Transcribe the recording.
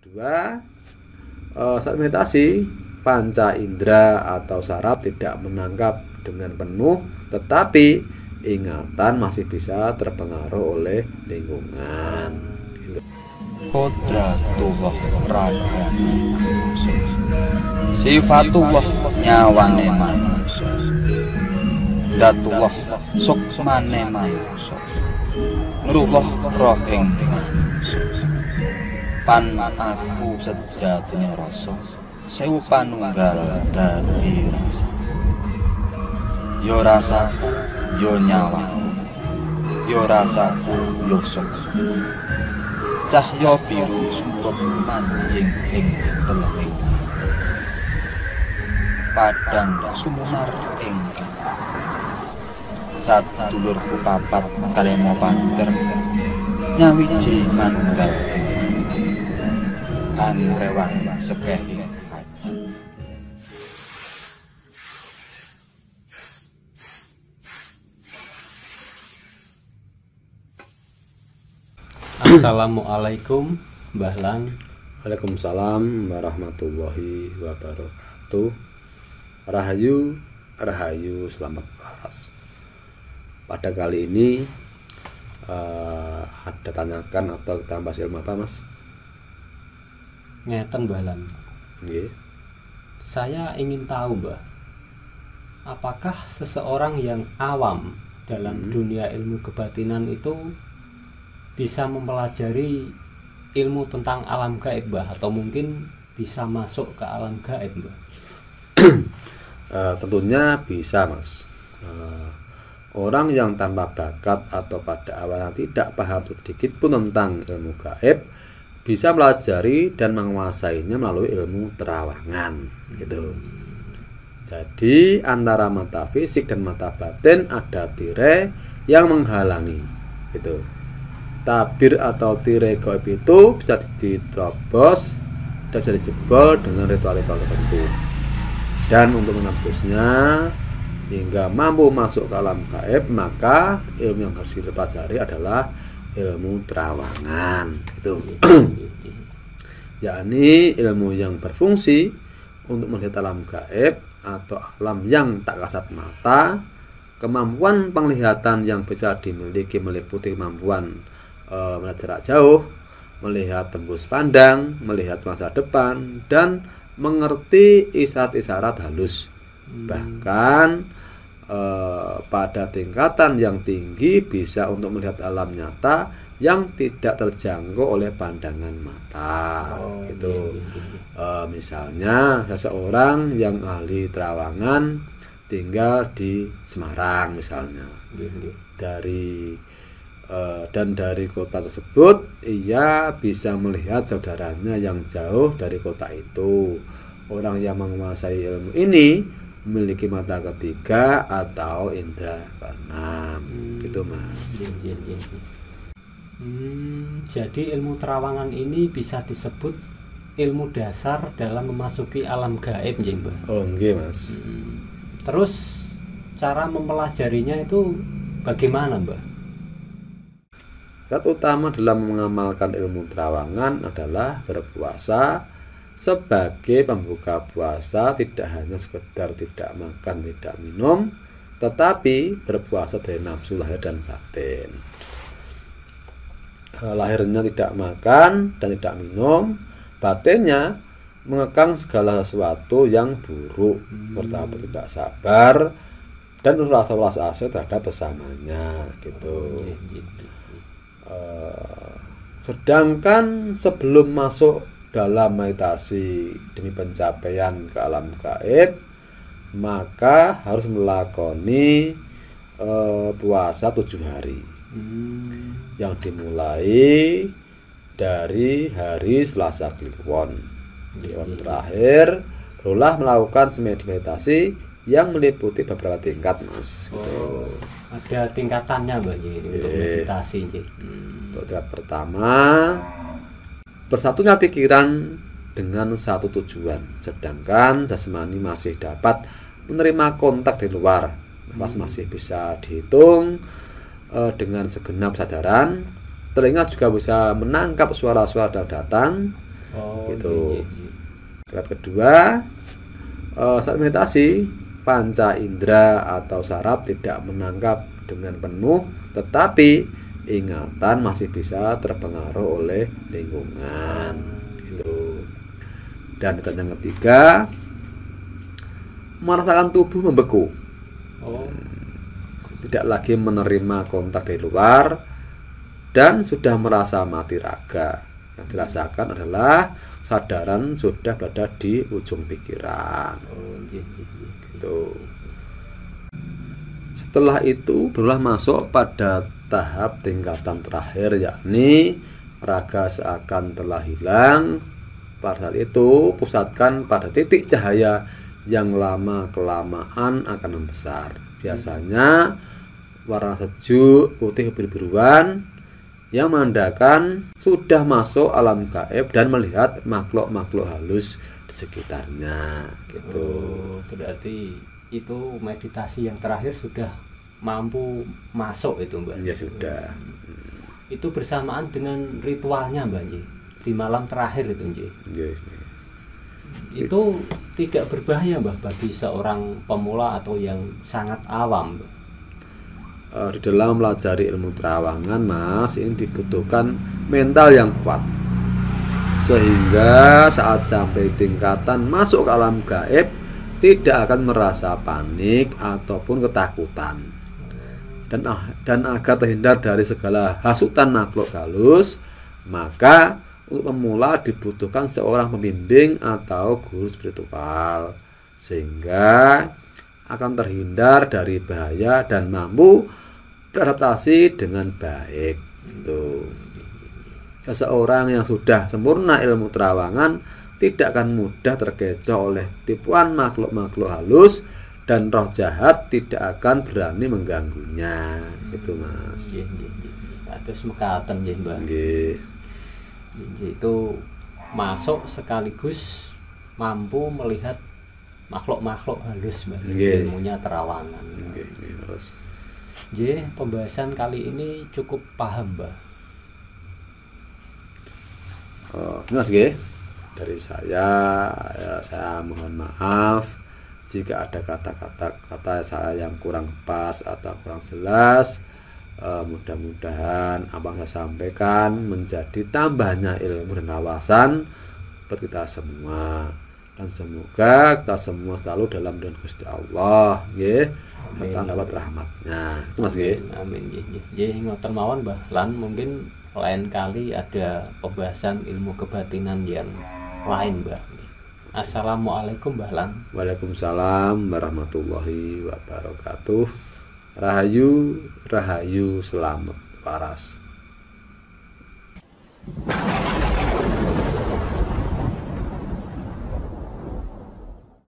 kedua, saat meditasi panca indera atau saraf tidak menangkap dengan penuh, tetapi ingatan masih bisa terpengaruh oleh lingkungan. Kodratullah ragane manungsa, sifatullah nyawane manungsa, datullah sukmane manungsa, nurullah roh ing manungsa. Pan aku sejatine rasa, sewu panunggal dadi rasa. Yo rasa, yo nyawaku, yo rasa, yo sok. Cahya biru suwep manjing ing telenging ati, padang sumunar ing sadulurku papat kalemo panter nyawiji manunggal ing angrewang sekehi hajat. Assalamualaikum Mbah Lang. Waalaikumsalam warahmatullahi wabarakatuh. Rahayu, rahayu, selamat waras. Pada kali ini ada tanyakan atau kita bahas ilmu apa, Mas? Ngeten Mbah Lang. Nggih. Saya ingin tahu, Mbah, apakah seseorang yang awam dalam dunia ilmu kebatinan itu bisa mempelajari ilmu tentang alam gaib, Mbah, atau mungkin bisa masuk ke alam gaib, Mbah? Tentunya bisa, Mas. Orang yang tanpa bakat atau pada awalnya tidak paham sedikit pun tentang ilmu gaib bisa pelajari dan menguasainya melalui ilmu terawangan, gitu. Jadi antara mata fisik dan mata batin ada tirai yang menghalangi, gitu. Tabir atau tirai gaib itu bisa diterobos dan bisa dijebol dengan ritual-ritual tertentu. Dan untuk menembusnya hingga mampu masuk ke alam gaib, maka ilmu yang harus kita pelajari adalah ilmu terawangan, itu. Yakni ilmu yang berfungsi untuk melihat alam gaib atau alam yang tak kasat mata. Kemampuan penglihatan yang bisa dimiliki meliputi kemampuan melihat jarak jauh, melihat tembus pandang, melihat masa depan, dan mengerti isyarat-isyarat halus. Bahkan pada tingkatan yang tinggi bisa untuk melihat alam nyata yang tidak terjangkau oleh pandangan mata, gitu. Misalnya seseorang yang ahli terawangan tinggal di Semarang misalnya, dari kota tersebut ia bisa melihat saudaranya yang jauh dari kota itu. Orang yang menguasai ilmu ini memiliki mata ketiga atau indera keenam, gitu, Mas. Jadi ilmu terawangan ini bisa disebut ilmu dasar dalam memasuki alam gaib, Mbah. Oh, nggih, Mas. Terus cara mempelajarinya itu bagaimana, Mbah? Syarat utama dalam mengamalkan ilmu terawangan adalah berpuasa sebagai pembuka puasa, tidak hanya sekedar tidak makan, tidak minum, tetapi berpuasa dari nafsu lahir dan batin. Lahirnya tidak makan dan tidak minum, batinnya mengekang segala sesuatu yang buruk, bertahap tidak sabar dan rasa welas asih terhadap besamanya, gitu. Sedangkan sebelum masuk dalam meditasi demi pencapaian ke alam gaib, maka harus melakoni puasa 7 hari yang dimulai dari hari Selasa Kliwon. Kliwon terakhir barulah melakukan meditasi yang meliputi beberapa tingkat, Mas, gitu. Ada tingkatannya, Mbak, untuk meditasi. Untuk tingkat pertama, bersatunya pikiran dengan satu tujuan, sedangkan jasmani masih dapat menerima kontak di luar. Nafas masih bisa dihitung dengan segenap sadaran. Telinga juga bisa menangkap suara-suara yang datang. Oh, Gitu. iya, iya. Tingkat kedua, saat meditasi panca indera atau saraf tidak menangkap dengan penuh, tetapi ingatan masih bisa terpengaruh oleh lingkungan. Gitu. Dan yang ketiga, merasakan tubuh membeku, Oh, tidak lagi menerima kontak dari luar, dan sudah merasa mati raga. Yang dirasakan adalah kesadaran sudah berada di ujung pikiran. oh, iya, iya, iya. Gitu. Setelah itu barulah masuk pada tahap tingkatan terakhir, yakni raga seakan telah hilang. Pada saat itu pusatkan pada titik cahaya yang lama kelamaan akan membesar. Biasanya warna sejuk putih biru-biruan yang menandakan sudah masuk alam gaib dan melihat makhluk-makhluk halus di sekitarnya. Gitu. Oh, berarti itu meditasi yang terakhir sudah mampu masuk itu, Mbak. Ya sudah. Itu bersamaan dengan ritualnya, Mbak Nji, di malam terakhir itu, Nji. Yes. Itu tidak berbahaya, Mbak, bagi seorang pemula atau yang sangat awam, Mbak. Di dalam pelajari ilmu terawangan, Mas, ini dibutuhkan mental yang kuat, sehingga saat sampai tingkatan masuk ke alam gaib tidak akan merasa panik ataupun ketakutan. Dan agar terhindar dari segala hasutan makhluk halus, maka untuk pemula dibutuhkan seorang pembimbing atau guru spiritual, sehingga akan terhindar dari bahaya dan mampu beradaptasi dengan baik. Gitu. Seseorang yang sudah sempurna ilmu terawangan tidak akan mudah terkecoh oleh tipuan makhluk-makhluk halus, dan roh jahat tidak akan berani mengganggunya. Gitu, Mas. Nggih, nggih, nggih. Kados mekaten nggih, Mbak. Nggih. Nggih, itu masuk sekaligus mampu melihat makhluk-makhluk halus, Mbak. Nggih. Ilmunya terawangan. Nggih, nggih, terus. Nggih, pembahasan kali ini cukup paham, Mbak. Mas, nggih. Dari saya mohon maaf jika ada kata-kata saya yang kurang pas atau kurang jelas. Mudah-mudahan apa yang saya sampaikan menjadi tambahnya ilmu dan wawasan buat kita semua, dan semoga kita semua selalu dalam lindungan Gusti Allah, nggih, serta dapat rahmatnya. Itu, Mas, nggih. Amin, nggih, nggih. Nggih, ngoten mawon, Mbah. Lan mungkin lain kali ada pembahasan ilmu kebatinan yang lain, Mbah. Assalamualaikum, Mbah Lan. Waalaikumsalam warahmatullahi wabarakatuh. Rahayu, rahayu, selamat waras.